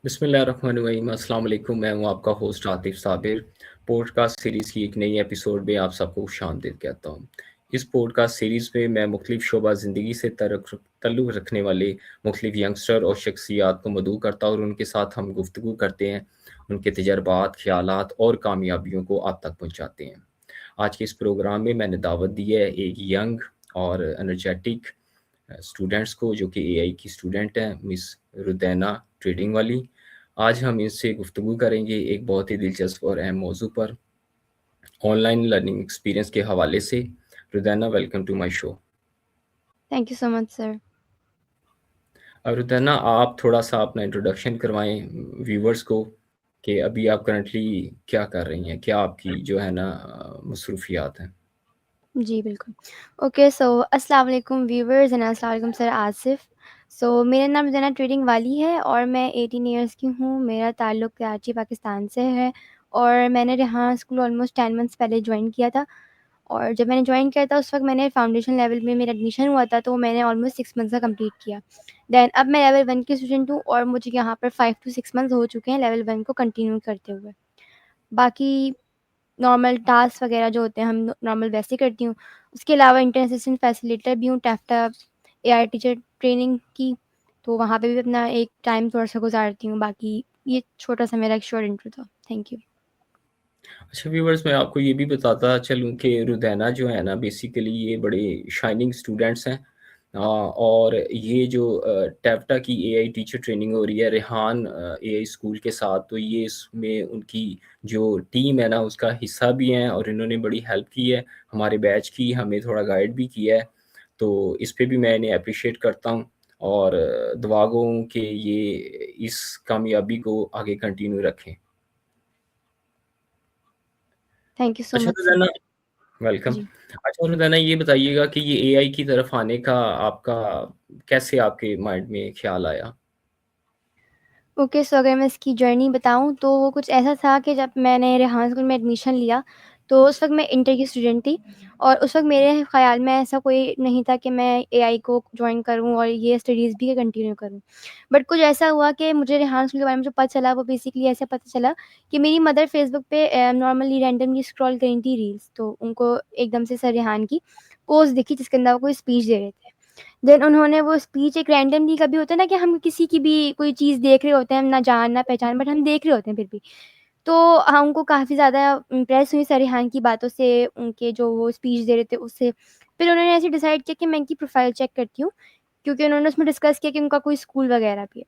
बिस्मिल्लाहिर्रहमानिर्रहीम अस्सलाम वालेकुम। मैं हूँ आपका host Atif Sabir. Podcast series की एक नई एपिसोड में आप सबको खुशामदीद कहता हूँ। इस पॉडकास्ट सीरीज़ में मैं मुख्तलिफ शोबा ज़िंदगी से ताल्लुक़ रखने वाले मुख्तलिफ यंगस्टर और शख्सियात को मदऊ करता हूँ और उनके साथ हम गुफ्तगू करते हैं, उनके तजर्बात, ख़यालात और कामयाबियों को आप तक पहुँचाते हैं। आज के इस प्रोग्राम में मैंने दावत दी है एक यंग और एनर्जेटिक स्टूडेंट्स को, जो कि एआई की स्टूडेंट हैं, मिस रुदैना ट्रेडिंग वाली। आज हम इनसे गुफ्तगू करेंगे एक बहुत ही दिलचस्प और अहम मौजू पर, ऑनलाइन लर्निंग एक्सपीरियंस के हवाले से। Rudaina, welcome to my show. Thank you so much sir. Rudaina, आप थोड़ा-सा अपना इंट्रोडक्शन करवाएँ व्यूअर्स को कि अभी आप करंटली क्या कर रही हैं? क्या आपकी जो है ना मसरूफ़ियात हैं? जी, बिल्कुल। ओके सो अस्सलाम वालेकुम व्यूअर्स एंड अस्सलाम वालेकुम सर आसिफ। सो मेरा नाम ज़ना ट्रेडिंग वाली है और मैं 18 इयर्स की हूँ। मेरा ताल्लुक़ कराची पाकिस्तान से है और मैंने यहाँ स्कूल ऑलमोस्ट 10 मंथ्स पहले जॉइन किया था और जब मैंने जॉइन किया था उस वक़्त मैंने फाउंडेशन लेवल में मेरा एडमिशन हुआ था, तो मैंने ऑलमोस्ट 6 मंथ्स का कंप्लीट किया। देन अब मैं लेवल 1 की स्टूडेंट हूँ और मुझे यहाँ पर 5 टू 6 मंथ्स हो चुके हैं लेवल 1 को कंटिन्यू करते हुए। बाकी नॉर्मल टास्क वगैरह जो होते हैं हम नॉर्मल वैसे करती हूँ। उसके अलावा इंटर्न असिस्टेंट फैसिलिटेटर भी हूँ टैफ्टा एआई टीचर ट्रेनिंग की, तो वहाँ पे भी अपना एक टाइम थोड़ा-सा गुज़ारती हूँ। बाकी ये छोटा-सा मेरा एक शॉर्ट इंट्रो था। Thank you. अच्छा व्यूअर्स, मैं आपको ये भी बताता चलूँ कि रुदैना जो है ना, बेसिकली ये बड़े शाइनिंग स्टूडेंट्स हैं। और ये जो टैफ्टा की एआई टीचर ट्रेनिंग हो रही है रेहान एआई स्कूल के साथ, तो ये इसमें उनकी जो टीम है ना उसका हिस्सा भी हैं और इन्होंने बड़ी हेल्प की है हमारे बैच की, हमें थोड़ा गाइड भी किया है। तो इस पे भी मैं इन्हें अप्रिशिएट करता हूँ और दुआ गो हूँ कि ये इस कामयाबी को आगे कंटिन्यू रखें। थैंक यू सो अच्छा मच सर। रुदैना, वेलकम। जी। अच्छा रुदैना, ये बताइएगा कि ये एआई की तरफ आने का आपका कैसे आपके माइंड में ख़्याल आया? ओके सो अगर मैं इसकी जर्नी बताऊँ तो वो कुछ ऐसा था कि जब मैंने रेहान स्कूल में एडमिशन लिया, तो उस वक़्त मैं इंटर की स्टूडेंट थी और उस वक़्त मेरे ख़्याल में ऐसा कोई नहीं था कि मैं एआई को जॉइन करूँ और ये स्टडीज़ भी कंटिन्यू करूँ। बट कुछ ऐसा हुआ कि मुझे रेहान स्कूल के बारे में जो पता चला वो बेसिकली ऐसा पता चला कि मेरी मदर फेसबुक पे नॉर्मली रैंडमली स्क्रॉल कर रही थी रील्स, तो उनको एकदम से सर रेहान की पोस्ट दिखी जिसके अंदर वो कोई स्पीच दे रहे थे। देन उन्होंने वो स्पीच एक रैंडमली, कभी होता है ना कि हम किसी की भी कोई चीज़ देख रहे होते हैं, ना जान ना पहचान, बट हम देख रहे होते हैं फिर भी। तो हमको काफ़ी ज़्यादा इम्प्रेस हुई सर रिहान की बातों से, उनके जो वो स्पीच दे रहे थे उससे। फिर उन्होंने ऐसे डिसाइड किया कि मैं इनकी प्रोफ़ाइल चेक करती हूँ, क्योंकि उन्होंने उसमें डिस्कस किया कि उनका कोई स्कूल वगैरह भी है।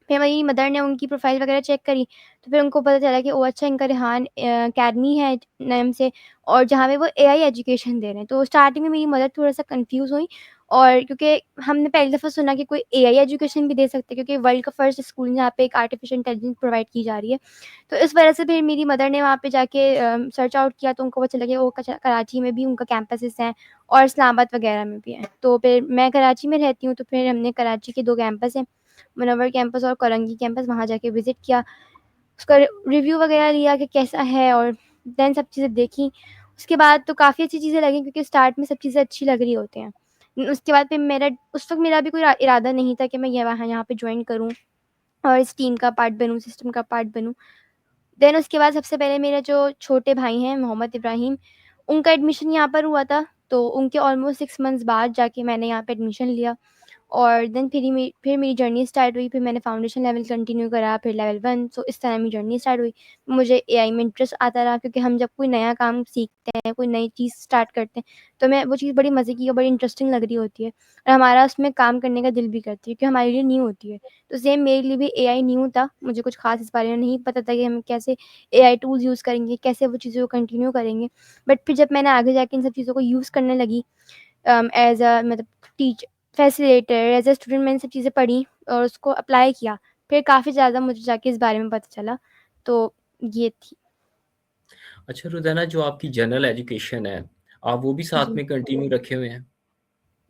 फिर मेरी मदर ने उनकी प्रोफ़ाइल वगैरह चेक करी, तो फिर उनको पता चला कि ओह अच्छा, इनका रेहान अकेडमी है नेम से और जहाँ पे वो एआई एजुकेशन दे रहे हैं। तो स्टार्टिंग में मेरी मदर थोड़ा-सा कन्फ्यूज़ हुई और क्योंकि हमने पहली दफ़ा सुना कि कोई एआई एजुकेशन भी दे सकता है, क्योंकि वर्ल्ड का फर्स्ट स्कूल है जहाँ पे एक आर्टिफ़िशियल इंटेलिजेंस प्रोवाइड की जा रही है। तो इस वजह से फिर मेरी मदर ने वहाँ पे जाके सर्च आउट किया, तो उनको पता चला कि वो कराची में भी उनका कैंपसेस हैं और इस्लामाबाद वगैरह में भी हैं। तो फिर मैं कराची में रहती हूँ, तो फिर हमने कराची के 2 कैंपस हैं, मुनव्वर कैंपस और कोरंगी कैंपस, वहाँ जाके विज़िट किया। उसका रिव्यू वगैरह लिया कि कैसा है और देन सब चीज़ें देखी। उसके बाद तो काफ़ी अच्छी चीज़ें लगी, क्योंकि स्टार्ट में सब चीज़ें अच्छी लग रही होती हैं। उसके बाद फिर मेरा उस वक़्त मेरा भी कोई इरादा नहीं था कि मैं ये वहाँ यहाँ पे जॉइन करूँ और इस टीम का पार्ट बनूँ, सिस्टम का पार्ट बनूँ। देन उसके बाद सबसे पहले मेरे जो छोटे भाई हैं मोहम्मद इब्राहिम, उनका एडमिशन यहाँ पर हुआ था, तो उनके ऑलमोस्ट 6 मंथ्स बाद जाके मैंने यहाँ पे एडमिशन लिया और देन फिर मेरी जर्नी स्टार्ट हुई। फिर मैंने फाउंडेशन लेवल कंटिन्यू करा, फिर लेवल 1, सो इस तरह मेरी जर्नी स्टार्ट हुई। मुझे एआई में इंटरेस्ट आता रहा, क्योंकि हम जब कोई नया काम सीखते हैं, कोई नई चीज़ स्टार्ट करते हैं, तो हमें वो चीज़ बड़ी मज़े की और बड़ी इंटरेस्टिंग लग रही होती है और हमारा उसमें काम करने का दिल भी करती है, क्योंकि हमारे लिए न्यू होती है। तो सेम मेरे लिए भी एआई न्यू था, मुझे कुछ ख़ास इस बारे में नहीं पता था कि हम कैसे एआई टूल्स यूज़ करेंगे, कैसे वो चीज़ों को कंटिन्यू करेंगे। बट फिर जब मैंने आगे जाके इन सब चीज़ों को यूज़ करने लगी, एज़ अ मतलब teach facilitator, as a student मैंने सब चीज़ें पढ़ी और उसको अप्लाई किया। फिर काफ़ी ज़्यादा मुझे जाके इस बारे में पता चला, तो ये थी। अच्छा रुदैना, जो आपकी जनरल एजुकेशन है, आप वो भी साथ जी। में कंटिन्यू रखे हुए हैं?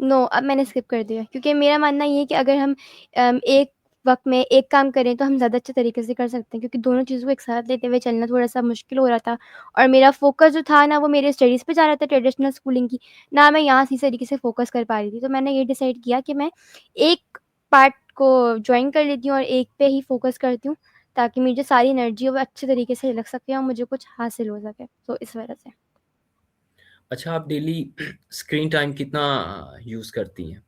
नो, अब मैंने स्किप कर दिया, क्योंकि मेरा मानना ये है कि अगर हम एक वक़्त में एक काम करें तो हम ज़्यादा अच्छे तरीके से कर सकते हैं, क्योंकि दोनों चीज़ों को एक साथ लेते हुए चलना थोड़ा-सा मुश्किल हो रहा था और मेरा फ़ोकस जो था ना वो मेरे स्टडीज़ पे जा रहा था ट्रेडिशनल स्कूलिंग की, ना मैं यहाँ इस तरीके से फ़ोकस कर पा रही थी। तो मैंने ये डिसाइड किया कि मैं एक पार्ट को जॉइन कर लेती हूँ और एक पे ही फ़ोकस करती हूँ, ताकि मेरी जो सारी एनर्जी है वो अच्छे तरीके से लग सके और मुझे कुछ हासिल हो सके। तो इस वजह से। अच्छा, आप डेली स्क्रीन टाइम कितना यूज़ करती हैं?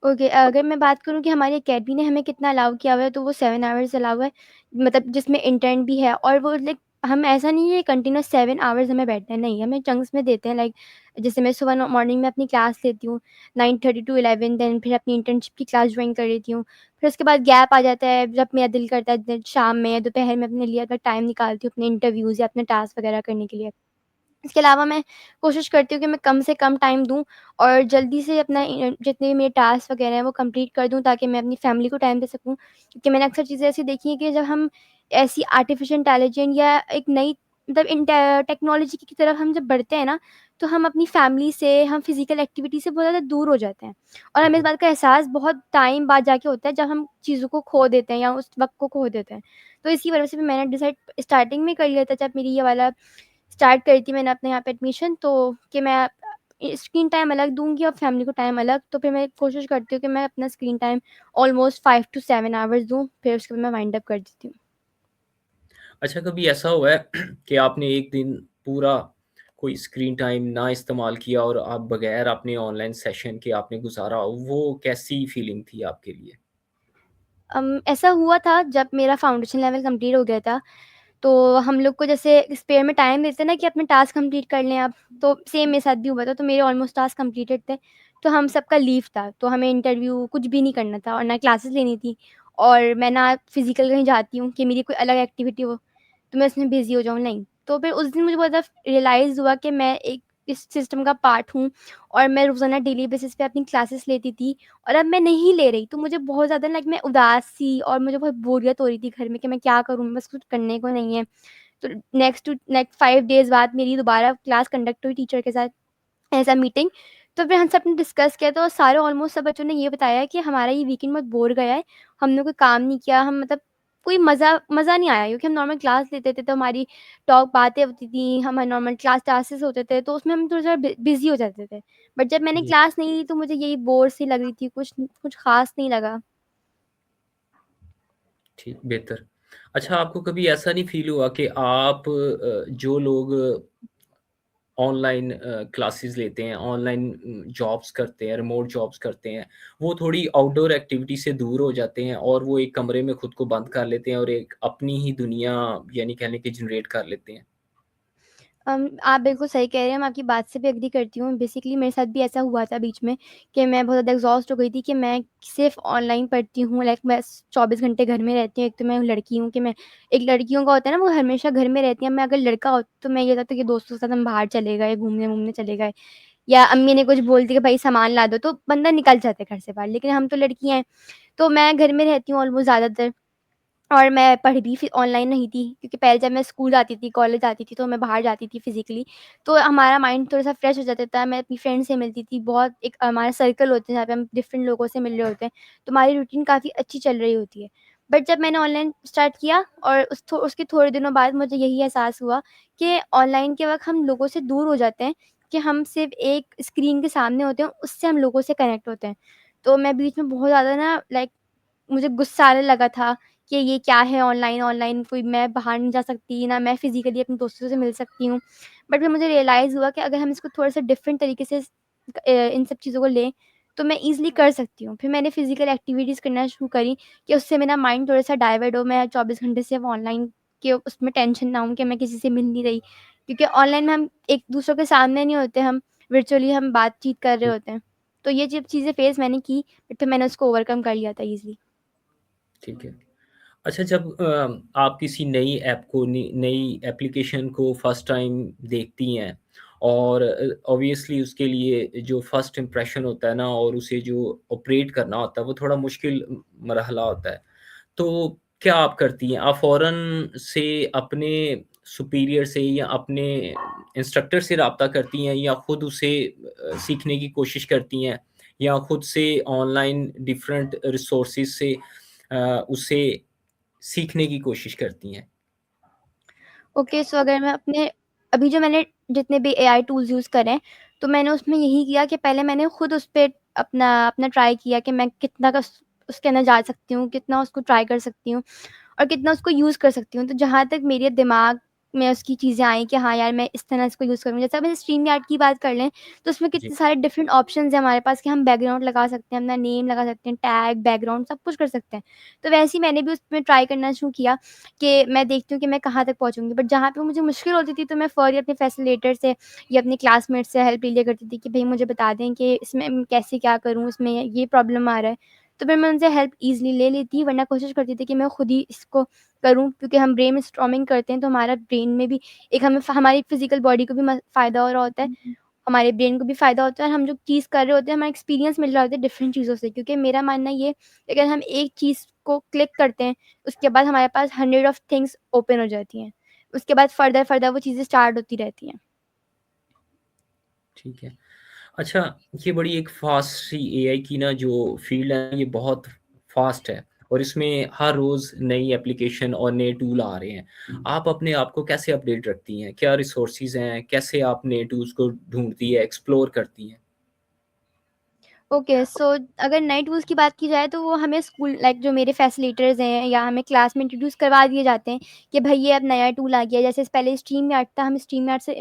ओके, अगर मैं बात करूँ कि हमारी अकेडमी ने हमें कितना अलाउ किया हुआ है, तो वो 7 आवर्स अलाउ है। मतलब जिसमें इंटर्न भी है और वो लाइक हम ऐसा नहीं है कंटिन्यूअस 7 आवर्स हमें बैठना है, नहीं, हमें चंक्स में देते हैं। लाइक जैसे मैं सुबह मॉर्निंग में अपनी क्लास लेती हूँ 9:30 टू 11, देन फिर अपनी इंटर्नशिप की क्लास जॉइन कर लेती हूँ। फिर उसके बाद गैप आ जाता है, जब मेरा दिल करता है शाम में या दोपहर में अपने लिए अगर टाइम निकालती हूँ अपने इंटरव्यूज़ या अपने टास्क वगैरह करने के लिए। इसके अलावा मैं कोशिश करती हूँ कि मैं कम से कम टाइम दूँ और जल्दी से अपना जितने भी मेरे टास्क वगैरह हैं वो कंप्लीट कर दूँ, ताकि मैं अपनी फैमिली को टाइम दे सकूँ। क्योंकि मैंने अक्सर चीज़ें ऐसी देखी हैं कि जब हम ऐसी आर्टिफ़िशियल इंटेलिजेंस या एक नई मतलब टेक्नोलॉजी की तरफ हम जब बढ़ते हैं ना, तो हम अपनी फैमिली से, हम फ़िज़िकल एक्टिविटी से बहुत ज़्यादा दूर हो जाते हैं। और हमें इस जी, बात का एहसास बहुत टाइम बाद जाके होता है, जब हम चीज़ों को खो देते हैं या उस वक़्त को खो देते हैं। तो इसी वजह से भी मैंने डिसाइड स्टार्टिंग में कर लिया था, जब मेरी ये वाला स्टार्ट करी थी मैंने अपने यहाँ पे एडमिशन, तो कि मैं स्क्रीन टाइम अलग दूँगी और फैमिली को टाइम अलग। तो फिर मैं कोशिश करती हूँ कि मैं अपना screen time almost 5 to 7 hours दूँ, फिर उसके बाद मैं वाइंड अप कर देती हूँ। अच्छा, कभी ऐसा हुआ है कि आपने एक दिन पूरा कोई स्क्रीन टाइम ना इस्तेमाल किया और आप बगैर अपने ऑनलाइन सेशन के आपने गुज़ारा हो, वो कैसी फीलिंग थी आपके लिए? ऐसा हुआ था जब मेरा फाउंडेशन लेवल कंप्लीट हो गया था, तो हम लोग को जैसे स्पेयर में टाइम देते हैं ना कि अपने टास्क कंप्लीट कर लें आप, तो सेम मेरे साथ भी हुआ था। तो मेरे ऑलमोस्ट टास्क कंप्लीटेड थे, तो हम सबका लीव था, तो हमें इंटरव्यू कुछ भी नहीं करना था और ना क्लासेस लेनी थी और मैं ना फिज़िकल कहीं जाती हूँ कि मेरी कोई अलग एक्टिविटी हो, तो मैं उसमें बिज़ी हो जाऊँ, नहीं। तो फिर उस दिन मुझे बहुत ज़्यादा रियलाइज़ हुआ कि मैं एक इस सिस्टम का पार्ट हूँ और मैं रोज़ाना डेली बेसिस पे अपनी क्लासेस लेती थी और अब मैं नहीं ले रही, तो मुझे बहुत ज़्यादा लाइक मैं उदास सी और मुझे बहुत बोरियत हो रही थी घर में कि मैं क्या करूँ? बस कुछ करने को नहीं है। तो नेक्स्ट 5 डेज़ बाद मेरी दोबारा क्लास कंडक्ट हुई टीचर के साथ एज़ अ मीटिंग। तो फिर हम सब ने डिस्कस किया, तो सारे ऑलमोस्ट सब बच्चों ने ये बताया कि हमारा ये वीकेंड बहुत बोर गया है। हमने कोई काम नहीं किया, हम मतलब कोई मज़ा नहीं आया, क्योंकि हम नॉर्मल क्लास लेते थे तो हमारी टॉक बातें होती थी, हमारे नॉर्मल क्लासेस होते थे, तो उसमें हम थोड़ा-सा बिज़ी हो जाते थे। बट जब मैंने जी, क्लास नहीं ली तो मुझे यही बोर सी लग रही थी, कुछ कुछ ख़ास नहीं लगा। ठीक, बेहतर। अच्छा, आपको कभी ऐसा नहीं फ़ील हुआ कि आप जो लोग ऑनलाइन क्लासेस लेते हैं, ऑनलाइन जॉब्स करते हैं, रिमोट जॉब्स करते हैं, वो थोड़ी आउटडोर एक्टिविटी से दूर हो जाते हैं और वो एक कमरे में खुद को बंद कर लेते हैं और एक अपनी ही दुनिया यानी कह लें कि जनरेट कर लेते हैं? आप बिल्कुल सही कह रहे हैं, मैं आपकी बात से भी एग्री करती हूँ। बेसिकली मेरे साथ भी ऐसा हुआ था बीच में कि मैं बहुत ज़्यादा एग्ज़ॉस्ट हो गई थी कि मैं सिर्फ़ ऑनलाइन पढ़ती हूँ, लाइक मैं 24 घंटे घर में रहती हूँ। एक तो मैं लड़की हूँ कि मैं एक लड़कियों का होता है ना, वो हमेशा घर में रहती हैं। मैं अगर लड़का होता तो मैं ये होता कि दोस्तों के साथ हम बाहर चले गए, घूमने-वूमने चले गए या अम्मी ने कुछ बोल दिया कि भाई सामान ला दो, तो बंदा निकल जाता है घर से बाहर। लेकिन हम तो लड़कियाँ हैं, तो मैं घर में रहती हूँ ऑलमोस्ट ज़्यादातर। और मैं पढ़ भी फिर ऑनलाइन नहीं थी, क्योंकि पहले जब मैं स्कूल जाती थी, कॉलेज जाती थी, तो मैं बाहर जाती थी फिज़िकली, तो हमारा माइंड थोड़ा-सा फ्रेश हो जाता था। मैं अपनी फ्रेंड से मिलती थी, बहुत एक हमारा सर्कल होते हैं, जहाँ पे हम डिफरेंट लोगों से मिल रहे होते हैं, तो हमारी रूटीन काफ़ी अच्छी चल रही होती है। बट जब मैंने ऑनलाइन स्टार्ट किया और उसके थोड़े दिनों बाद मुझे यही एहसास हुआ कि ऑनलाइन के वक़्त हम लोगों से दूर हो जाते हैं, कि हम सिर्फ़ एक स्क्रीन के सामने होते हैं, उससे हम लोगों से कनेक्ट होते हैं। तो मैं बीच में बहुत ज़्यादा ना लाइक मुझे गुस्सा आने लगा था कि ये क्या है ऑनलाइन ऑनलाइन कोई मैं बाहर नहीं जा सकती, ना मैं फ़िज़िकली अपने दोस्तों से मिल सकती हूँ। बट फिर मुझे रियलाइज़ हुआ कि अगर हम इसको थोड़ा-सा डिफ़रेंट तरीके से इन सब चीज़ों को लें, तो मैं ईज़िली कर सकती हूँ। फिर मैंने फ़िज़िकल एक्टिविटीज़ करना शुरू करी कि उससे मेरा माइंड थोड़ा-सा डाइवर्ट हो, मैं 24 घंटे सिर्फ़ ऑनलाइन के उसमें टेंशन ना हो कि मैं किसी से मिल नहीं रही। क्योंकि ऑनलाइन में हम एक-दूसरे के सामने नहीं होते, हम वर्चुअली हम बातचीत कर रहे जी, होते हैं। तो ये जब चीज़ें फ़ेस मैंने की, बट फिर मैंने उसको ओवरकम कर लिया था ईज़िली। ठीक है। अच्छा, जब आप किसी नई ऐप को नई एप्लीकेशन को फर्स्ट टाइम देखती हैं और ऑब्वियसली उसके लिए जो फर्स्ट इंप्रेशन होता है ना और उसे जो ऑपरेट करना होता है वो थोड़ा मुश्किल मरहला होता है। तो क्या आप करती हैं? आप फ़ौरन से अपने सुपीरियर से या अपने इंस्ट्रक्टर से राब्ता करती हैं या खुद उसे सीखने की कोशिश करती हैं या खुद से ऑनलाइन डिफरेंट रिसोर्सेज़ से उसे सीखने की कोशिश करती हैं? ओके, सो अगर मैं अपने अभी जो मैंने जितने भी एआई टूल्स यूज़ करे हैं, तो मैंने उसमें यही किया कि पहले मैंने खुद उस पे अपना अपना ट्राई किया कि मैं कितना का उसके अंदर जा सकती हूँ, कितना उसको ट्राई कर सकती हूँ और कितना उसको यूज़ कर सकती हूँ। तो जहाँ तक मेरे दिमाग में उसकी चीज़ें आई कि हाँ यार, मैं इस तरह इसको यूज़ करूँ। जैसे अपन स्ट्रीम यार्ड की बात कर लें, तो उसमें जी। कितने सारे डिफरेंट ऑप्शंस हैं हमारे पास कि हम बैकग्राउंड लगा सकते हैं, अपना नेम लगा सकते हैं, टैग, बैकग्राउंड सब कुछ कर सकते हैं। तो वैसे ही मैंने भी उसमें ट्राई करना शुरू किया कि मैं देखती हूँ कि मैं कहाँ तक पहुँचूँगी। बट जहाँ पे मुझे मुश्किल होती थी, तो मैं फ़ौरी अपने फैसिलिटेटर से या अपने क्लासमेट से हेल्प ले लिया करती थी कि भई मुझे बता दें कि इसमें कैसे क्या करूँ, इसमें ये प्रॉब्लम आ रहा है। तो फिर मैं उनसे हेल्प ईज़िली ले लेती, वरना कोशिश करती थी कि मैं खुद ही इसको करूँ, क्योंकि हम ब्रेनस्टॉर्मिंग करते हैं तो हमारा ब्रेन में भी एक हमें हमारी फिज़िकल बॉडी को भी फ़ायदा हो रहा होता है, हमारे ब्रेन को भी फ़ायदा होता है और हम जो चीज़ कर रहे होते हैं, हमें एक्सपीरियंस मिल रहा होता है डिफरेंट चीज़ों से। क्योंकि मेरा मानना ये है कि अगर हम एक चीज़ को क्लिक करते हैं, उसके बाद हमारे पास हंड्रेड ऑफ थिंग्स ओपन हो जाती हैं। उसके बाद फर्दर-फर्दर वो चीज़ें स्टार्ट होती रहती हैं। ठीक है। अच्छा, ये बड़ी एक फ़ास्ट सी एआई की ना जो फ़ील्ड है, ये बहुत फ़ास्ट है और इसमें हर रोज़ नई एप्लीकेशन और नए टूल आ रहे हैं। आप अपने आप को कैसे अपडेट रखती हैं? क्या रिसोर्सेज़ हैं? कैसे आप नए टूल्स को ढूँढती हैं, एक्सप्लोर करती हैं? ओके, सो अगर नए टूल्स की बात की जाए तो वो हमें स्कूल लाइक जो मेरे फैसिलिटेटर्स हैं या हमें क्लास में इंट्रोड्यूस करवा दिए जाते हैं कि भाई ये अब नया टूल आ गया है। जैसे पहले स्ट्रीम यार्ड था, हम स्ट्रीम यार्ड से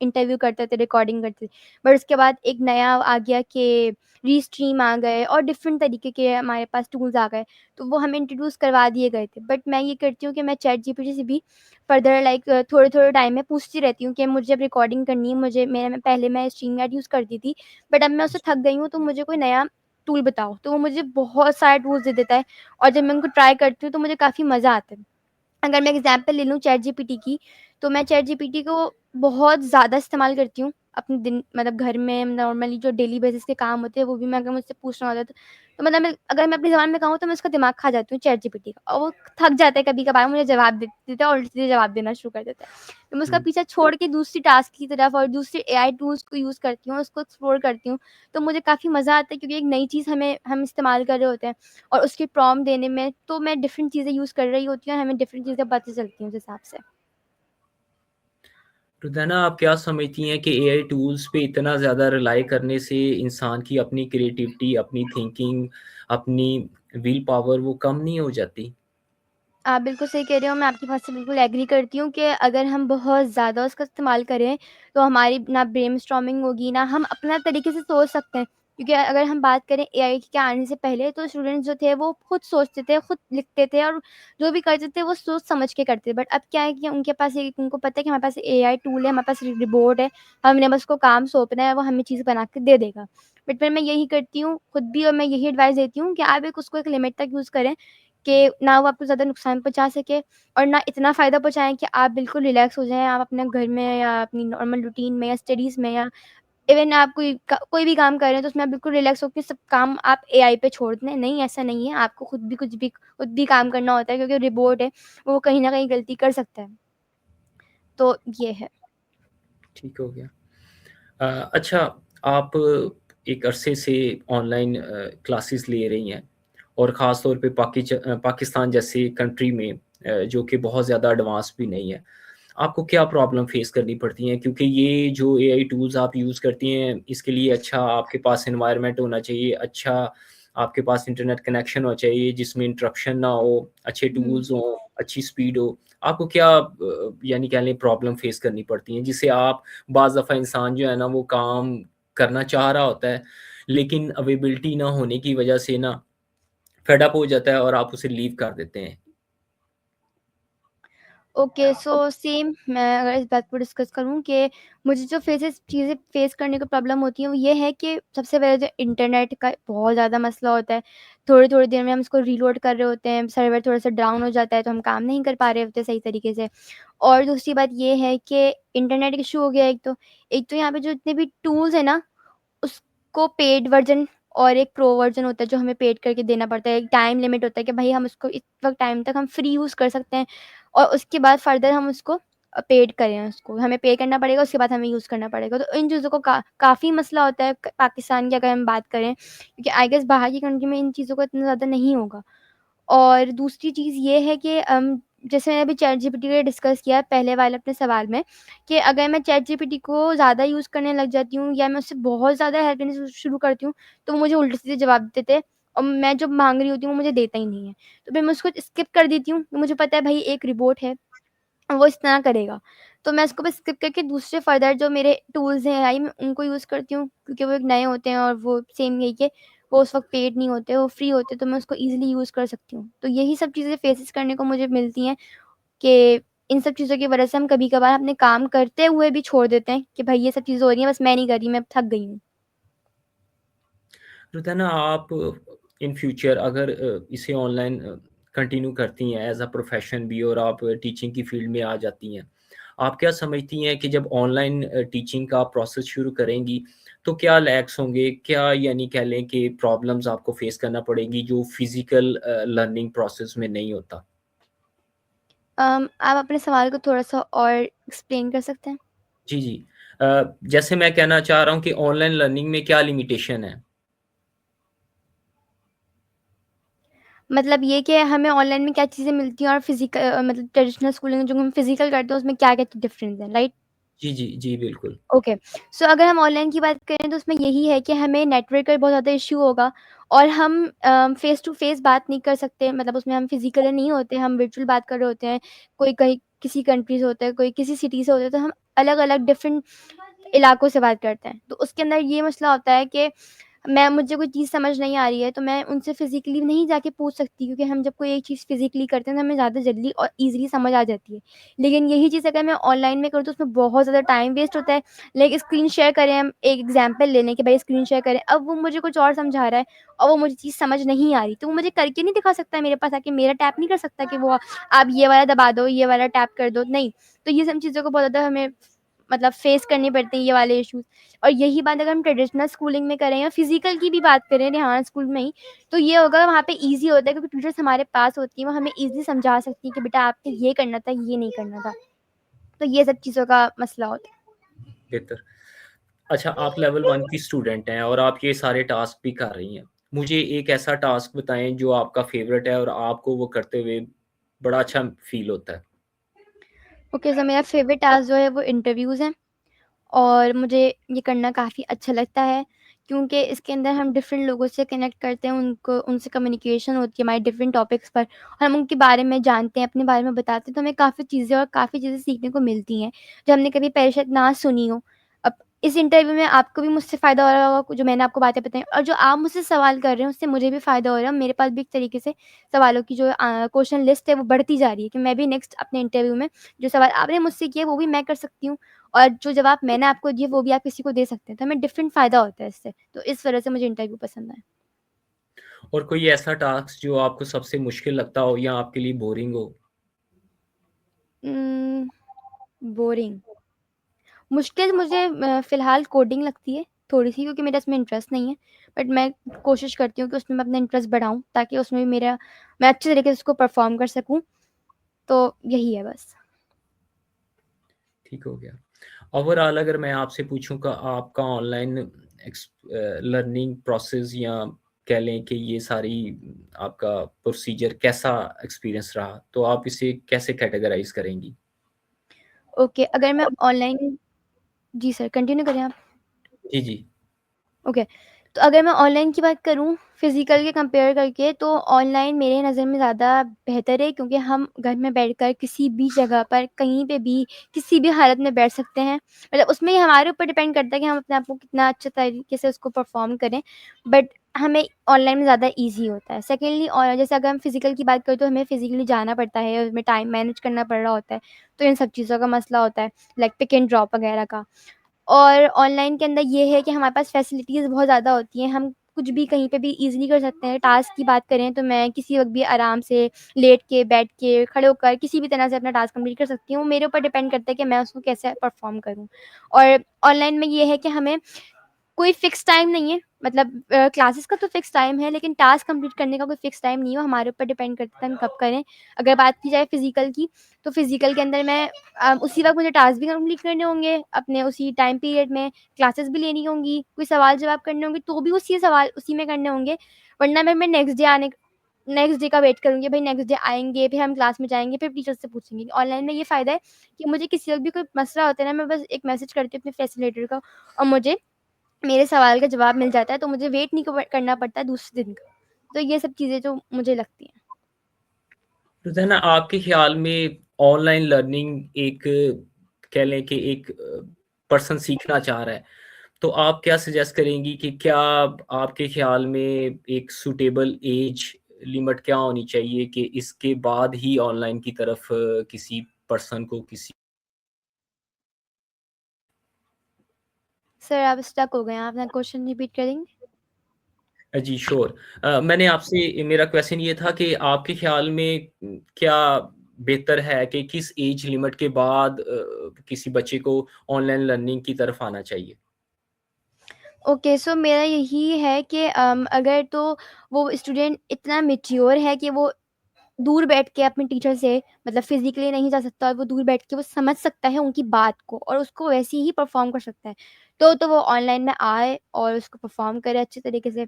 इंटरव्यू करते थे, रिकॉर्डिंग करते थे। बट उसके बाद एक नया आ गया कि रीस्ट्रीम आ गए और डिफरेंट तरीके के हमारे पास टूल्स आ गए, तो वो हमें इंट्रोड्यूस करवा दिए गए थे। बट मैं ये करती हूँ कि मैं चैट जीपीटी से भी फर्दर लाइक थोड़े-थोड़े टाइम में पूछती रहती हूँ कि मुझे अब रिकॉर्डिंग करनी है, मुझे पहले मैं स्ट्रीम यार्ड यूज़ करती थी, बट अब मैं उससे थक गई हूँ, तो मुझे कोई नया टूल बताओ। तो वो मुझे बहुत सारे टूल्स दे देता है और जब मैं उनको ट्राई करती हूँ तो मुझे काफ़ी मज़ा आता है। अगर मैं एग्ज़ाम्पल ले लूँ चैट जीपीटी की, तो मैं चैट जीपीटी को बहुत ज़्यादा इस्तेमाल करती हूँ। अपने दिन मतलब घर में नॉर्मली जो डेली बेसिस के काम होते हैं, वो भी मैं अगर मुझसे पूछना होता है तो मतलब मैं अगर मैं अपनी ज़बान में कहूँ तो मैं उसका दिमाग खा जाती हूँ चैट जीपीटी का, और वो थक जाता है कभी-कभार, मुझे जवाब दे देता है और सीधे जवाब देना शुरू कर देता है। तो मैं उसका हुँ। पीछा छोड़ के दूसरी टास्क की तरफ और दूसरे एआई टूल्स को यूज़ करती हूँ, उसको एक्सप्लोर करती हूँ। तो मुझे काफ़ी मज़ा आता है, क्योंकि एक नई चीज़ हम इस्तेमाल कर रहे होते हैं और उसके प्रॉम्प्ट देने में तो मैं डिफरेंट चीज़ें यूज़ कर रही होती हूँ और हमें डिफरेंट चीज़ें पता चलती हैं उस हिसाब से। रुदैन, आप क्या समझती हैं कि एआई टूल्स पे इतना ज़्यादा रिलाई करने से इंसान की अपनी क्रिएटिविटी, अपनी थिंकिंग, अपनी विल पावर वो कम नहीं हो जाती? आप बिल्कुल सही कह रहे हो, मैं आपकी बात से बिल्कुल एग्री करती हूँ कि अगर हम बहुत ज़्यादा उसका इस्तेमाल करें, तो हमारी ना ब्रेनस्टॉर्मिंग होगी, ना हम अपना तरीके से सोच सकते हैं। क्योंकि अगर हम बात करें एआई के आने से पहले, तो स्टूडेंट्स जो थे वो खुद सोचते थे, खुद लिखते थे और जो भी करते थे वो सोच समझ के करते थे। बट अब क्या है कि उनके पास उनको पता है कि हमारे पास एआई टूल है, हमारे पास रिबोर्ड है, हमने बस उसको काम सौंपना है, वो हमें चीज़ बना के दे देगा। बट फिर मैं यही करती हूँ खुद भी, और मैं यही एडवाइस देती हूँ कि आप उसको एक लिमिट तक यूज़ करें कि ना वो आपको ज़्यादा नुकसान पहुँचा सके और ना इतना फ़ायदा पहुँचाएँ कि आप बिल्कुल रिलैक्स हो जाएँ। आप अपने घर में या अपनी नॉर्मल रूटीन में या स्टडीज़ में या इवन आप कोई भी काम कर रहे हैं, तो उसमें आप बिल्कुल रिलैक्स होके सब काम आप एआई पे छोड़ दें। नहीं, ऐसा नहीं है। आपको खुद भी काम करना होता है, क्योंकि रोबोट है, वो कहीं न कहीं गलती कर सकता है। तो ये है। ठीक हो गया। अच्छा, आप एक अरसे से ऑनलाइन क्लासेस ले रही हैं और ख़ास तौर पे पाकिस्तान जैसे कंट्री में, जो कि बहुत ज़्यादा एडवांस भी नहीं है। आपको क्या प्रॉब्लम फ़ेस करनी पड़ती हैं? क्योंकि ये जो एआई टूल्स आप यूज़ करती हैं, इसके लिए अच्छा आपके पास एनवायरनमेंट होना चाहिए, अच्छा आपके पास इंटरनेट कनेक्शन होना चाहिए जिसमें इंटरप्शन ना हो, अच्छे हुँ। टूल्स हों, अच्छी स्पीड हो। आपको क्या यानी कह लें प्रॉब्लम फ़ेस करनी पड़ती हैं, जिससे आप बाज़ दफ़ा इंसान जो है ना वो काम करना चाह रहा होता है, लेकिन अवेलेबिलिटी ना होने की वजह से ना फेड अप हो जाता है और आप उसे लीव कर देते हैं। ओके, सो सेम मैं अगर इस बात को डिस्कस करूँ कि मुझे जो चीज़ें फेस करने को प्रॉब्लम होती है, वो ये है कि सबसे पहले तो इंटरनेट का बहुत ज़्यादा मसला होता है। थोड़ी-थोड़ी देर में हम इसको रीलोड कर रहे होते हैं, सर्वर थोड़ा-सा डाउन हो जाता है, तो हम काम नहीं कर पा रहे होते सही तरीके से। और दूसरी बात ये है कि इंटरनेट इश्यू हो गया एक तो। एक तो यहाँ पे जो इतने भी टूल्स हैं ना, उसको पेड वर्ज़न और एक प्रो वर्ज़न होता है जो हमें पेड करके देना पड़ता है। एक टाइम लिमिट होता है कि भई हम उसको इस वक़्त टाइम तक हम फ्री यूज़ कर सकते हैं और उसके बाद फ़र्दर हम उसको पेड करें उसको। हमें पे करना पड़ेगा, उसके बाद हमें यूज़ करना पड़ेगा। तो इन चीज़ों को काफ़ी मसला होता है क पाकिस्तान की अगर हम बात करें, क्योंकि आई गेस बाहर की कंट्री में इन चीज़ों को इतना ज़्यादा नहीं होगा। और दूसरी चीज़ ये है कि जैसे मैंने अभी चैट जीपीटी का डिस्कस किया पहले वाले अपने सवाल में, कि अगर मैं चैट जीपीटी को ज़्यादा यूज़ करने लग जाती हूँ या मैं उससे बहुत ज़्यादा हेल्प लेनी शुरू करती हूँ, तो वो मुझे उल्टे-सीधे जवाब देते हैं और मैं जो माँग रही होती हूँ वो मुझे देता ही नहीं है। तो फिर मैं उसको स्किप कर देती हूँ। मुझे पता है भई एक रिपोर्ट है, वो इस तरह करेगा। तो मैं उसको बस स्किप करके दूसरे फ़र्दर जो मेरे टूल्स हैं एआई में उनको यूज़ करती हूँ, क्योंकि वो एक नए होते हैं और वो सेम यही के वो उस वक़्त पेड नहीं होते, वो फ्री होते, तो मैं उसको ईज़िली यूज़ कर सकती हूँ। तो यही सब चीज़ें फेसेस करने को मुझे मिलती हैं कि इन सब चीज़ों की वज़ह से हम कभी-कभार अपने काम करते हुए भी छोड़ देते हैं कि भई ये सब चीज़ें हो रही हैं, बस मैं नहीं कर रही, मैं थक गई हूँ। रुतना आप इन फ्यूचर अगर इसे ऑनलाइन कंटिन्यू करती हैं एज़ अ प्रोफ़ेशन भी और आप टीचिंग की फ़ील्ड में आ जाती हैं। आप क्या समझती हैं कि जब ऑनलाइन टीचिंग का प्रोसेस शुरू करेंगी, तो क्या लैग्स होंगे? क्या यानी कह लें कि प्रॉब्लम्स आपको फ़ेस करना पड़ेगी जो फ़िज़िकल लर्निंग प्रोसेस में नहीं होता? आप अपने सवाल को थोड़ा-सा और एक्सप्लेन कर सकते हैं? जी, जी। जैसे मैं कहना चाह रहा हूँ कि ऑनलाइन लर्निंग में क्या लिमिटेशन है? मतलब ये कि हमें ऑनलाइन में क्या चीज़ें मिलती हैं और मतलब ट्रेडिशनल स्कूलिंग जो हम फिज़िकल करते हैं उसमें क्या-क्या डिफरेंस है, राइट? जी, जी, जी, बिल्कुल। ओके। सो अगर हम ऑनलाइन की बात करें तो उसमें यही है कि हमें नेटवर्क का बहुत ज़्यादा इश्यू होगा और हम फ़ेस टू फ़ेस बात नहीं कर सकते, मतलब उसमें हम फिज़िकली नहीं होते, हम वर्चुअल बात कर रहे होते हैं। कोई कहीं किसी कंट्री से होता है, कोई किसी सिटी से होता है, तो हम अलग-अलग डिफरेंट इलाकों से बात करते हैं। तो उसके अंदर ये मसला होता है कि मुझे कोई चीज़ समझ नहीं आ रही है, तो मैं उनसे फ़िज़िकली नहीं जाके पूछ सकती, क्योंकि हम जब कोई एक चीज़ फ़िज़िकली करते हैं तो हमें ज़्यादा जल्दी और ईज़िली समझ आ जाती है। लेकिन यही चीज़ अगर मैं ऑनलाइन में करूँ तो उसमें बहुत ज़्यादा टाइम वेस्ट होता है। लाइक स्क्रीन शेयर करें, हम एक एग्ज़ाम्पल ले लें कि भाई स्क्रीन शेयर करें, अब वो मुझे कुछ और समझा रहा है और वो मुझे चीज़ समझ नहीं आ रही, तो वो मुझे करके नहीं दिखा सकता है मेरे पास आके, मेरा टैप नहीं कर सकता कि वो आप ये वाला दबा दो, ये वाला टैप कर दो, नहीं। तो ये सब चीज़ों को बहुत ज़्यादा हमें मतलब फ़ेस करनी पड़ती हैं, ये वाले इश्यूज़। और यही बात अगर हम ट्रेडिशनल स्कूलिंग में करें या फिज़िकल की भी बात करें रेहान स्कूल में ही, तो ये होगा वहाँ पे ईज़ी होता है, क्योंकि टीचर्स हमारे पास होती हैं, वो हमें ईज़िली समझा सकती हैं कि बेटा आपने ये करना था, ये नहीं करना था। तो ये सब चीज़ों का मसला होता है। बेहतर। अच्छा, आप लेवल 1 की स्टूडेंट हैं और आप ये सारे टास्क भी कर रही हैं। मुझे एक ऐसा टास्क बताएँ जो आपका फ़ेवरेट है और आपको वो करते हुए बड़ा अच्छा फ़ील होता है? ओके, सो मेरा फ़ेवरेट टास्क जो है वो इंटरव्यूज़ हैं। और मुझे ये करना काफ़ी अच्छा लगता है, क्योंकि इसके अंदर हम डिफरेंट लोगों से कनेक्ट करते हैं, उनको उनसे कम्युनिकेशन होती है हमारी डिफरेंट टॉपिक्स पर और हम उनके बारे में जानते हैं, अपने बारे में बताते हैं, तो हमें काफ़ी चीज़ें सीखने को मिलती हैं, जो हमने कभी पहले शायद ना सुनी हो। अब इस इंटरव्यू में आपको भी मुझसे फ़ायदा हो रहा होगा, जो मैंने आपको बातें बताई, और जो आप मुझसे सवाल कर रहे हैं, उससे मुझे भी फ़ायदा हो रहा है। मेरे पास भी एक तरीके से सवालों की जो क्वेश्चन लिस्ट है, वो बढ़ती जा रही है कि मैं भी नेक्स्ट अपने इंटरव्यू में जो सवाल आपने मुझसे किए, वो भी मैं कर सकती हूँ। और जो जवाब मैंने आपको दिए वो भी आप किसी को दे सकते हैं, तो हमें डिफरेंट फ़ायदा होता है इससे। तो इस वज़ह से मुझे इंटरव्यू पसंद है। और कोई ऐसा टास्क जो आपको सबसे मुश्किल लगता हो या आपके लिए बोरिंग हो? उम, बोरिंग, मुश्किल मुझे फ़िलहाल कोडिंग लगती है थोड़ी-सी, क्योंकि मेरा इसमें इंटरेस्ट नहीं है। बट मैं कोशिश करती हूँ कि उसमें मैं अपना इंटरेस्ट बढ़ाऊँ, ताकि उसमें भी मेरा मैं अच्छे तरीके से उसको परफ़ॉर्म कर सकूँ। तो यही है बस। ठीक हो गया। ओवरऑल अगर मैं आपसे पूछूँ का आपका ऑनलाइन लर्निंग प्रोसेस या कह लें कि ये सारी आपका प्रोसीजर कैसा एक्सपीरियंस रहा? तो आप इसे कैसे कैटेगराइज़ करेंगी? ओके, अगर मैं ऑनलाइन जी सर, कंटिन्यू करें आप? जी, जी। ओके। तो अगर मैं ऑनलाइन की बात करूँ फ़िज़िकल के कंपेयर करके, तो ऑनलाइन मेरे नज़र में ज़्यादा बेहतर है, क्योंकि हम घर में बैठकर किसी भी जगह पर, कहीं पे भी, किसी भी हालत में बैठ सकते हैं। मतलब उसमें ये हमारे ऊपर डिपेंड करता है कि हम अपने आप को कितना अच्छे तरीके से उसको परफ़ॉर्म करें। बट हमें ऑनलाइन में ज़्यादा ईज़ी होता है। सेकंडली जैसे अगर हम फ़िज़िकल की बात करें तो हमें फ़िज़िकली जाना पड़ता है, उसमें टाइम मैनेज करना पड़ रहा होता है। तो इन सब चीज़ों का मसला होता है, लाइक पिक एंड ड्रॉप वगैरह का। और ऑनलाइन के अंदर ये है कि हमारे पास फैसिलिटीज़ बहुत ज़्यादा होती हैं, हम कुछ भी कहीं पे भी ईज़िली कर सकते हैं। टास्क की बात करें तो मैं किसी वक़्त भी आराम से लेट के, बैठ के, खड़े होकर किसी भी तरह से अपना टास्क कंप्लीट कर सकती हूँ। मेरे ऊपर डिपेंड करता है कि मैं उसको कैसे परफ़ॉर्म करूँ। और ऑनलाइन में ये है कि हमें कोई फ़िक्स टाइम नहीं है, मतलब क्लासेस का तो फ़िक्स टाइम है, लेकिन टास्क कंप्लीट करने का कोई फ़िक्स टाइम नहीं है, वो हमारे ऊपर डिपेंड करता है हम कब करें। अगर बात की जाए फ़िज़िकल की, तो फ़िज़िकल के अंदर मैं उसी वक़्त मुझे टास्क भी कंप्लीट करने होंगे, अपने उसी टाइम पीरियड में, क्लासेस भी लेनी होंगी, कोई सवाल-जवाब करने होंगे, तो भी उसी सवाल उसी में करने होंगे। वरना मैं नेक्स्ट डे का वेट करूँगी, भई नेक्स्ट डे आएँगे, फिर हम क्लास में जाएँगे, फिर टीचर से पूछेंगे। ऑनलाइन में ये फ़ायदा है कि मुझे किसी वक़्त भी कोई मसला होता है ना, मैं बस एक मैसेज करती हूँ अपने फैसिलिटेटर को और मुझे मेरे सवाल का जवाब मिल जाता है, तो मुझे वेट नहीं करना पड़ता है दूसरे दिन का। तो ये सब चीज़ें जो मुझे लगती हैं। रोज़ाना आपके ख़्याल में ऑनलाइन लर्निंग एक कह लें कि एक पर्सन सीखना चाह रहा है, तो आप क्या सजेस्ट करेंगी कि क्या आपके ख़्याल में एक सूटेबल एज लिमिट क्या होनी चाहिए कि इसके बाद ही ऑनलाइन की तरफ किसी पर्सन को किसी सर आप स्टक हो गए हैं, आप अपना क्वेश्चन रिपीट करेंगे? जी श्योर। मैंने आपसे मेरा क्वेश्चन ये था कि आपके ख़्याल में क्या बेहतर है कि किस एज लिमिट के बाद किसी बच्चे को ऑनलाइन लर्निंग की तरफ आना चाहिए? ओके, सो मेरा यही है कि अगर तो वो स्टूडेंट इतना मैच्योर है कि वो दूर बैठ के अपने टीचर से मतलब फिज़िकली नहीं जा सकता और वो दूर बैठ के वो समझ सकता है उनकी बात को और उसको वैसे ही परफ़ॉर्म कर सकता है। तो वो ऑनलाइन में आए और उसको परफ़ॉर्म करे अच्छे तरीके से।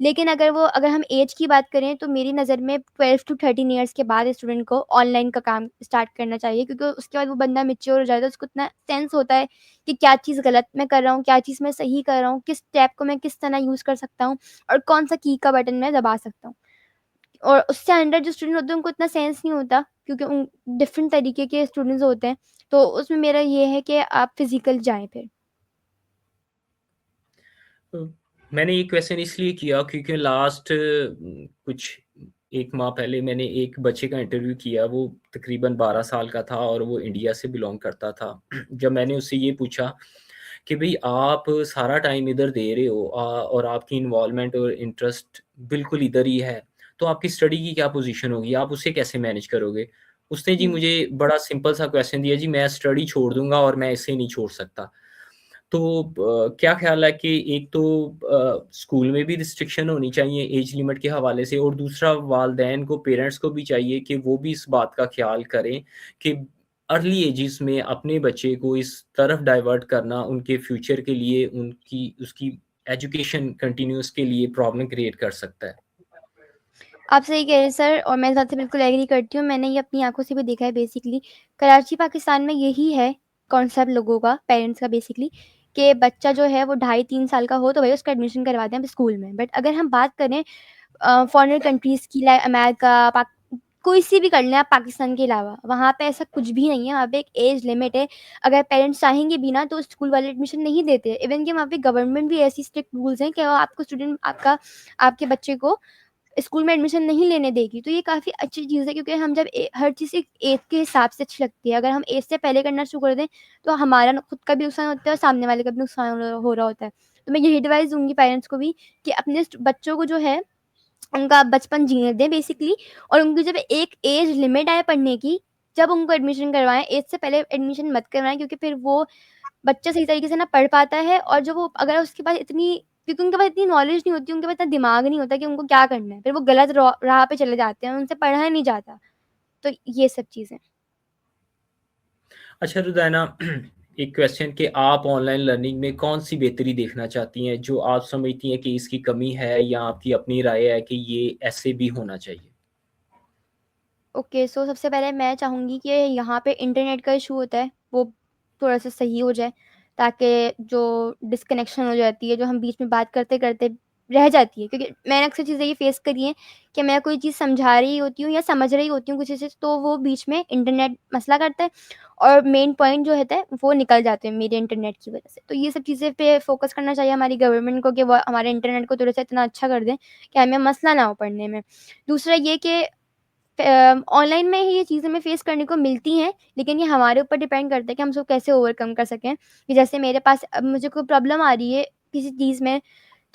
लेकिन अगर हम ऐज की बात करें तो मेरी नज़र में 12 टू 13 इयर्स के बाद स्टूडेंट को ऑनलाइन का काम स्टार्ट करना चाहिए क्योंकि उसके बाद वो बंदा मैच्योर हो जाता है, उसको इतना सेंस होता है कि क्या चीज़ गलत मैं कर रहा हूँ, क्या चीज़ मैं सही कर रहा हूँ, किस टैब को मैं किस तरह यूज़ कर सकता हूँ और कौन-सा की का बटन मैं दबा सकता हूँ। और उससे अंडर जो स्टूडेंट होते हैं उनको इतना सेंस नहीं होता क्योंकि उन डिफरेंट तरीके के स्टूडेंट्स होते हैं। तो उसमें मेरा ये है कि आप फिज़िकल जाएँ फिर। अ, मैंने ये क्वेश्चन इसलिए किया क्योंकि लास्ट कुछ 1 माह पहले मैंने एक बच्चे का इंटरव्यू किया, वो तकरीबन 12 साल का था और वो इंडिया से बिलॉन्ग करता था। जब मैंने उससे ये पूछा कि भई आप सारा टाइम इधर दे रहे हो और आपकी इन्वॉल्वमेंट और इंटरेस्ट बिल्कुल इधर ही है, तो आपकी स्टडी की क्या पोज़ीशन होगी? आप उसे कैसे मैनेज करोगे? उसने जी हुँ। मुझे बड़ा सिंपल सा क्वेश्चन दिया, जी मैं स्टडी छोड़ दूँगा और मैं इसे नहीं छोड़ सकता। तो क्या ख़्याल है कि एक तो स्कूल में भी रिस्ट्रिक्शन होनी चाहिए एज लिमिट के हवाले से और दूसरा वालिदैन को, पेरेंट्स को भी चाहिए कि वो भी इस बात का ख़्याल करें कि अर्ली एजेस में अपने बच्चे को इस तरफ डाइवर्ट करना उनके फ्यूचर के लिए, उनकी उसकी एजुकेशन कंटिन्यूअस के लिए प्रॉब्लम क्रिएट कर सकता है। आप सही कह रहे हैं सर और मैं इस बात से बिल्कुल एग्री करती हूँ। मैंने ये अपनी आँखों से भी देखा है बेसिकली। कराची पाकिस्तान में यही है कॉन्सेप्ट लोगों का, पेरेंट्स का बेसिकली कि बच्चा जो है वो ढाई 3 साल का हो तो भई उसका एडमिशन करवा दें अब स्कूल में। बट अगर हम बात करें फॉरेन कंट्रीज़ की लाइक अमेरिका, कोई सी भी कर लें आप पाकिस्तान के अलावा, वहाँ पे ऐसा कुछ भी नहीं है, वहाँ पे एक एज लिमिट है। अगर पेरेंट्स चाहेंगे भी ना तो स्कूल वाले एडमिशन नहीं देते। इवन कि वहाँ पे गवर्नमेंट भी ऐसी स्ट्रिक्ट रूल्स हैं कि वो आपको स्टूडेंट आपका आपके बच्चे को स्कूल में एडमिशन नहीं लेने देगी। तो ये काफ़ी अच्छी चीज़ है क्योंकि हम जब हर चीज़ एक एज के हिसाब से अच्छी लगती है। अगर हम एज से पहले करना शुरू कर दें, तो हमारा खुद का भी नुकसान होता है और सामने वाले का भी नुकसान हो रहा होता है। तो मैं यही एडवाइस दूँगी पेरेंट्स को भी कि अपने बच्चों को जो है उनका बचपन जीने दें बेसिकली और उनकी जब एक एज लिमिट आए पढ़ने की, जब उनको एडमिशन करवाएँ, एज से पहले एडमिशन मत करवाएँ क्योंकि फिर वो बच्चा सही तरीके से ना पढ़ पाता है और जो वो अगर उसके पास इतनी क्योंकि उनके पास इतनी नॉलेज नहीं होती, उनके पास इतना दिमाग नहीं होता कि उनको क्या करना है। फिर वो गलत राह पे चले जाते हैं, उनसे पढ़ा नहीं जाता। तो ये सब चीज़ें। अच्छा रुदैन एक क्वेश्चन कि आप ऑनलाइन लर्निंग में कौन-सी बेहतरी देखना चाहती हैं, जो आप समझती हैं कि इसकी कमी है या आपकी अपनी राय है कि ये ऐसे भी होना चाहिए? ओके, सो सबसे पहले मैं चाहूँगी कि यहाँ पे इंटरनेट का इश्यू होता है, वो थोड़ा-सा सही हो जाए, ताकि जो डिस्कनेक्शन हो जाती है, जो हम बीच में बात करते-करते रह जाती है। क्योंकि मैंने अक्सर चीज़ें ये फ़ेस करी हैं कि मैं कोई चीज़ समझा रही होती हूँ या समझ रही होती हूँ कुछ चीज़ें, तो वो बीच में इंटरनेट मसला करता है और मेन पॉइंट जो होता है, वो निकल जाते हैं मेरे इंटरनेट की वज़ह से। तो ये सब चीज़ें पे फ़ोकस करना चाहिए हमारी गवर्नमेंट को कि वो हमारे इंटरनेट को थोड़ा-सा इतना अच्छा कर दें कि हमें मसला ना हो पढ़ने में। दूसरा ये कि ऑनलाइन में ही ये चीज़ें हमें फ़ेस करने को मिलती हैं, लेकिन ये हमारे ऊपर डिपेंड करता है कि हम उसको कैसे ओवरकम कर सकें। कि जैसे मेरे पास अब मुझे कोई प्रॉब्लम आ रही है किसी चीज़ में,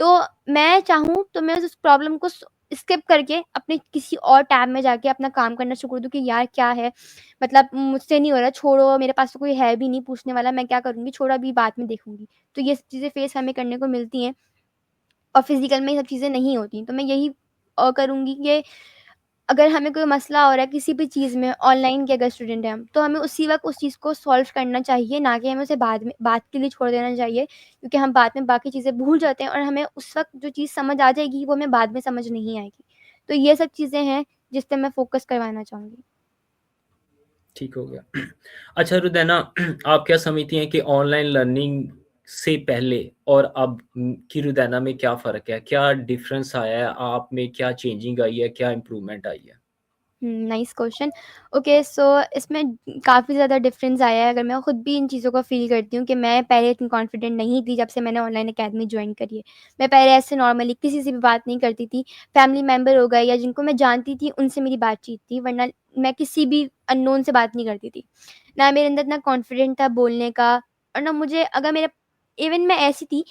तो मैं चाहूँ तो मैं उस प्रॉब्लम को स्किप करके अपने किसी और टैब में जाके अपना काम करना शुरू कर दूँ कि यार क्या है, मतलब मुझसे नहीं हो रहा, छोड़ो मेरे पास तो कोई है भी नहीं पूछने वाला, मैं क्या करूँगी, छोड़ो अभी बाद में देखूँगी। तो ये सब चीज़ें फ़ेस हमें करने को मिलती हैं और फ़िज़िकल में ये सब चीज़ें नहीं होती। तो मैं यही करूँगी कि अगर हमें कोई मसला हो रहा है किसी भी चीज़ में ऑनलाइन के अगर स्टूडेंट हैं हम, तो हमें उसी वक़्त उस चीज़ को सॉल्व करना चाहिए, ना कि हमें उसे बाद के लिए छोड़ देना चाहिए। क्योंकि हम बाद में बाकी चीज़ें भूल जाते हैं और हमें उस वक़्त जो चीज़ समझ आ जाएगी, वो हमें बाद में समझ नहीं आएगी। तो ये सब चीज़ें हैं, जिस पे मैं फ़ोकस करवाना चाहूँगी। ठीक हो गया। अच्छा रुदैन आप क्या समझती हैं कि ऑनलाइन लर्निंग से पहले और अब की रुदैना में क्या फ़र्क है? क्या डिफ़रेंस आया है? आप में क्या चेंजिंग आई है? क्या इम्प्रूवमेंट आई है? Nice question. ओके, सो इसमें काफ़ी ज़्यादा डिफरेंस आया है। अगर मैं खुद भी इन चीज़ों को फ़ील करती हूँ कि मैं पहले इतनी कॉन्फिडेंट नहीं थी जब से मैंने ऑनलाइन अकेडमी जॉइन करी है। मैं पहले ऐसे नॉर्मली किसी से भी बात नहीं करती थी। फैमिली मेंबर हो गए या जिनको मैं जानती थी उनसे मेरी बातचीत थी, वरना मैं किसी भी अननोन से बात नहीं करती थी। ना मेरे अंदर इतना कॉन्फिडेंट था बोलने का, और ना मुझे अगर मेरा इवन मैं ऐसी थी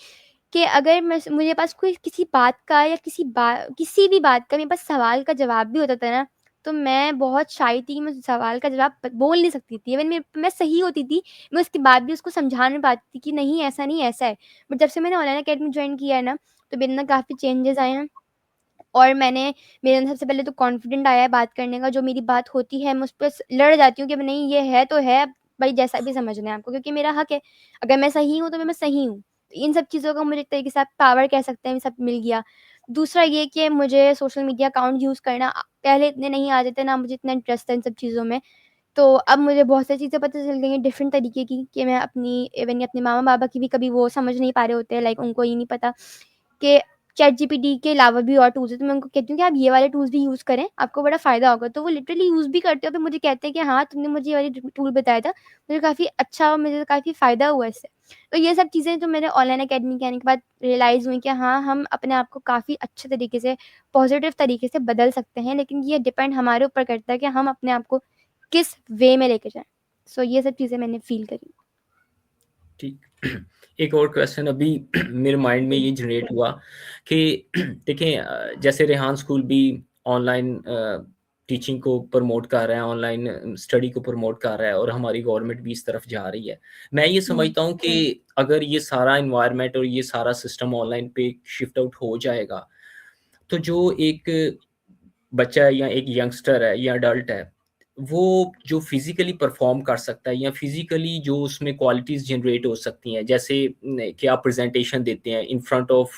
कि अगर मेरे पास कोई किसी बात का या किसी भी बात का मेरे पास सवाल का जवाब भी होता था ना, तो मैं बहुत शाय थी कि मैं उस सवाल का जवाब बोल नहीं सकती थी। इवन मैं सही होती थी, मैं उसके बाद भी उसको समझा नहीं पाती थी कि नहीं ऐसा नहीं, ऐसा है। बट जब से मैंने ऑनलाइन अकेडमी जॉइन किया है ना, तो मेरे अंदर काफ़ी चेंजेज़ आए हैं। और मेरे अंदर सबसे पहले तो कॉन्फिडेंट आया है बात करने का। जो मेरी बात होती है मैं उस पे लड़ जाती हूँ कि नहीं ये है तो है, भाई जैसा भी समझना है आपको, क्योंकि मेरा हक है। अगर मैं सही हूँ तो मैं सही हूँ। तो इन सब चीज़ों का मुझे एक तरीके से आप पावर कह सकते हैं, सब मिल गया। दूसरा ये कि मुझे सोशल मीडिया अकाउंट यूज़ करना पहले इतने नहीं आते थे, ना मुझे इतना इंटरेस्ट था इन सब चीज़ों में। तो अब मुझे बहुत सारी चीज़ें पता चल गई हैं डिफरेंट तरीके की, कि मैं अपनी इवन अपने मामा-पापा की भी कभी वो समझ नहीं पा रहे होते हैं, लाइक उनको ये नहीं पता कि चैटजीपीटी के अलावा भी और टूल्स हैं, तो मैं उनको कहती हूँ कि आप ये वाले टूल्स भी यूज़ करें, आपको बड़ा फ़ायदा होगा। तो वो लिटरली यूज़ भी करते हैं, फिर मुझे कहते हैं कि हाँ, तुमने मुझे ये वाली टूल बताया था, मुझे काफ़ी अच्छा और मुझे काफ़ी फ़ायदा हुआ इससे। तो ये सब चीज़ें जो मेरे ऑनलाइन अकेडमी के आने के बाद रियलाइज़ हुई कि हाँ, हम अपने आप को काफ़ी अच्छे तरीके से, पॉज़िटिव तरीके से बदल सकते हैं, लेकिन ये डिपेंड हमारे ऊपर करता है कि हम अपने आप को किस वे में लेके जाएँ। सो ये सब चीज़ें मैंने फ़ील करी। ठीक। एक और क्वेश्चन अभी मेरे माइंड में जी। ये जनरेट हुआ कि देखें जैसे रेहान स्कूल भी ऑनलाइन टीचिंग को प्रमोट कर रहा है, ऑनलाइन स्टडी को प्रमोट कर रहा है और हमारी गवर्नमेंट भी इस तरफ जा रही है। मैं ये हुँ। समझता हूँ कि अगर ये सारा एनवायरनमेंट और ये सारा सिस्टम ऑनलाइन पे शिफ्ट आउट हो जाएगा, तो जो एक बच्चा है या एक यंगस्टर है या अडल्ट है, वो जो फिज़िकली परफ़ॉर्म कर सकता है या फिज़िकली जो उसमें क्वालिटीज़ जनरेट हो सकती हैं, जैसे न कि आप प्रेज़ेंटेशन देते हैं in front of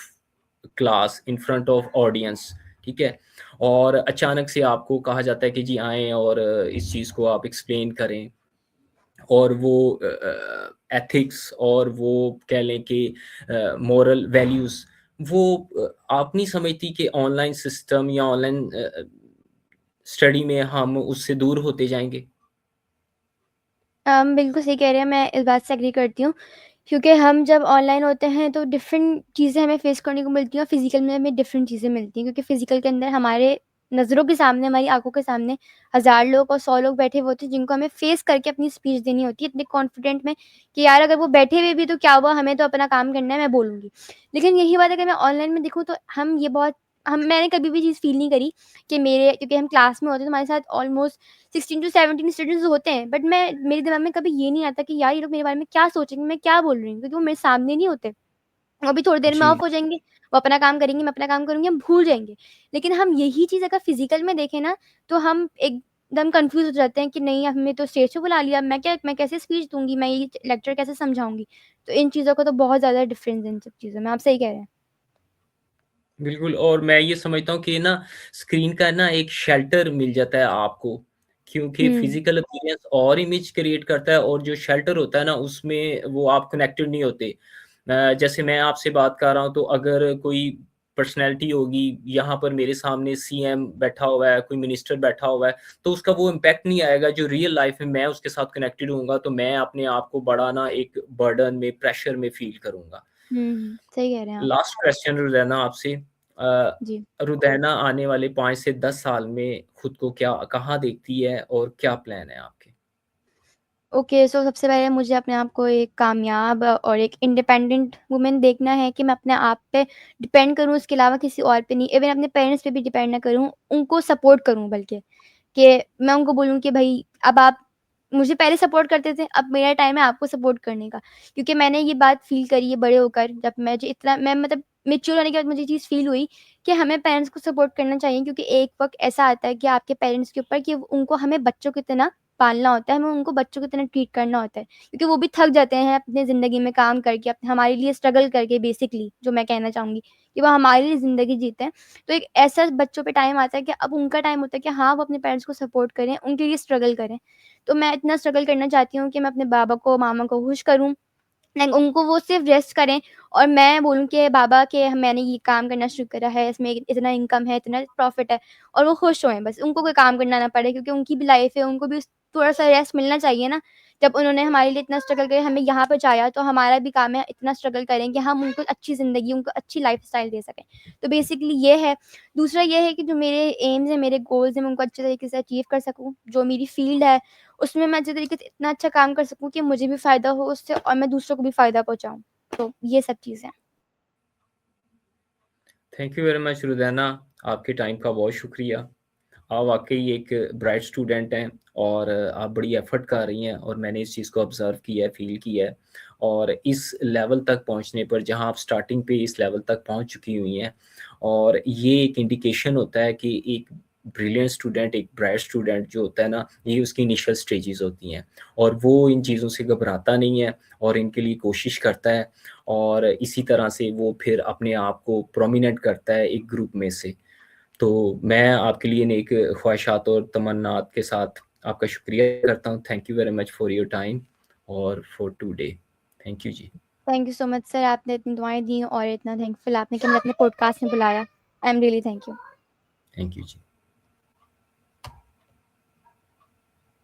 class, in front of audience, ठीक है? और अचानक से आपको कहा जाता है कि जी आएँ और इस चीज़ को आप एक्सप्लेन करें और वो एथिक्स और वो कह लें कि मोरल वैल्यूज़ वो आप नहीं समझती कि ऑनलाइन सिस्टम या ऑनलाइन स्टडी में हम उससे दूर होते जाएँगे? बिल्कुल सही कह रहे हैं, मैं इस बात से एग्री करती हूँ, क्योंकि हम जब ऑनलाइन होते हैं तो डिफरेंट चीज़ें हमें फेस करने को मिलती हैं और फिज़िकल में हमें डिफरेंट चीज़ें मिलती हैं, क्योंकि फिज़िकल के अंदर हमारे नज़रों के सामने, हमारी आँखों के सामने हज़ार लोग और 100 लोग बैठे हुए होते हैं, जिनको हमें फेस करके अपनी स्पीच देनी होती है इतने कॉन्फिडेंट में कि यार अगर वो बैठे हुए भी तो क्या हुआ, हमें तो अपना काम करना है, मैं बोलूँगी। लेकिन यही बात अगर मैं ऑनलाइन में देखूँ तो मैंने कभी भी चीज़ फ़ील नहीं करी कि मेरे, क्योंकि हम क्लास में होते हैं तो हमारे साथ ऑलमोस्ट 16 टू 17 स्टूडेंट्स होते हैं, बट मेरे दिमाग में कभी ये नहीं आता कि यार ये लोग मेरे बारे में क्या सोचेंगे, मैं क्या बोल रही हूँ, क्योंकि वो मेरे सामने नहीं होते। वो भी थोड़ी देर में जी, ऑफ हो जाएँगे, वो अपना काम करेंगे, मैं अपना काम करूँगी, हम भूल जाएँगे। लेकिन हम यही चीज़ अगर फिज़िकल में देखें ना, तो हम एकदम कन्फ्यूज़ हो जाते हैं कि नहीं, हमें तो स्टेज पे बुला लिया, मैं कैसे स्पीच दूँगी, मैं ये लेक्चर कैसे समझाऊँगी? तो इन चीज़ों का तो बहुत ज़्यादा डिफ़रेंस है इन सब चीज़ों में, आप सही कह रहे हैं। बिल्कुल और मैं ये समझता हूँ कि ना स्क्रीन का ना एक शेल्टर मिल जाता है आपको, क्योंकि हुँ। फिज़िकल अपीयरेंस और इमेज क्रिएट करता है और जो शेल्टर होता है ना उसमें वो आप कनेक्टेड नहीं होते। जैसे मैं आपसे बात कर रहा हूँ तो अगर कोई पर्सनैलिटी होगी, यहाँ पर मेरे सामने सीएम बैठा हुआ है, कोई मिनिस्टर बैठा हुआ है, तो उसका वो इम्पैक्ट नहीं आएगा जो रियल लाइफ़ में मैं उसके साथ कनेक्टेड होऊँगा, तो मैं अपने आप को बड़ा ना एक बर्डन में, प्रेशर में फ़ील करूँगा। सही कह रहे हैं आप। लास्ट क्वेश्चन रुदैना आपसे जी। रुदैना आने वाले 5 से 10 साल में खुद को क्या कहाँ देखती है और क्या प्लान है आपके? ओके, सो सबसे पहले मुझे अपने आप को एक कामयाब और एक इंडिपेंडेंट वुमन देखना है, कि मैं अपने आप पे डिपेंड करूँ, उसके अलावा किसी और पे नहीं। इवन अपने पेरेंट्स पे भी डिपेंड ना करूँ, उनको सपोर्ट करूँ बल्कि। कि मैं उनको बोलूँ कि भई अब आप मुझे पहले सपोर्ट करते थे, अब मेरा टाइम है आपको सपोर्ट करने का। क्योंकि मैंने ये बात फ़ील करी है बड़े होकर, जब मैं मतलब मैच्योर होने के बाद मुझे ये चीज़ फ़ील हुई कि हमें पेरेंट्स को सपोर्ट करना चाहिए, क्योंकि एक वक़्त ऐसा आता है कि आपके पेरेंट्स के ऊपर कि उनको हमें बच्चों की तरह पालना होता है, हमें उनको बच्चों की तरह ट्रीट करना होता है। क्योंकि वो भी थक जाते हैं अपनी ज़िंदगी में काम करके, हमारे लिए स्ट्रगल करके, बेसिकली जो मैं कहना चाहूँगी कि वो हमारे लिए ज़िंदगी जीते हैं। तो एक ऐसा बच्चों पे टाइम आता है कि अब उनका टाइम होता है कि हाँ, वो अपने पेरेंट्स को सपोर्ट करें, उनके लिए स्ट्रगल करें। तो मैं इतना स्ट्रगल करना चाहती हूँ कि मैं अपने बाबा को, मामा को खुश करूँ, लाइक उनको वो सिर्फ़ रेस्ट करें और मैं बोलूँ कि बाबा कि मैंने ये काम करना शुरू करा है, इसमें इतना इनकम है, इतना प्रॉफ़िट है और वो खुश होएँ बस, उनको कोई काम करना ना पड़े क्योंकि उनकी भी लाइफ़ है, उनको भी थोड़ा-सा रेस्ट मिलना चाहिए ना। जब उन्होंने हमारे लिए इतना स्ट्रगल किया, हमें यहाँ पहुँचाया, तो हमारा भी काम है इतना स्ट्रगल करें कि हम उनको अच्छी ज़िंदगी, उनको अच्छी लाइफ़स्टाइल दे सकें। तो बेसिकली ये है। दूसरा ये है कि जो मेरे एम्स हैं, मेरे गोल्स हैं, मैं उनको अच्छे तरीके से अचीव कर सकूँ। जो मेरी फ़ील्ड है उसमें मैं अच्छे तरीके से इतना अच्छा काम कर सकूँ कि मुझे भी फ़ायदा हो उससे और मैं दूसरों को भी फ़ायदा पहुँचाऊँ। तो ये सब चीज़ें। थैंक यू वेरी मच रुदैना, आपके टाइम का बहुत शुक्रिया। आप वाक़ई एक ब्राइट स्टूडेंट हैं और आप बड़ी एफ़र्ट कर रही हैं और मैंने इस चीज़ को ऑब्ज़र्व किया है, फ़ील किया है और इस लेवल तक पहुँचने पर जहाँ आप स्टार्टिंग पे इस लेवल तक पहुँच चुकी हुई हैं और ये एक इंडिकेशन होता है कि एक ब्रिलियंट स्टूडेंट, एक ब्राइट स्टूडेंट जो होता है ना, ये उसकी इनिशियल स्टेजेस होती हैं और वो इन चीज़ों से घबराता नहीं है और इनके लिए कोशिश करता है और इसी तरह से वो फिर अपने आप को प्रोमिनेंट करता है एक ग्रुप में से। तो मैं आपके लिए नेक ख्वाहिशात और तमन्नात के साथ आपका शुक्रिया करता हूँ। Thank you very much for your time और फॉर टुडे। थैंक यू जी। Thank you so much sir, आपने इतनी दुआएँ दी और इतना थैंकफुल आपने कि मुझे अपने पॉडकास्ट में बुलाया। I am really thank you. Thank you ji.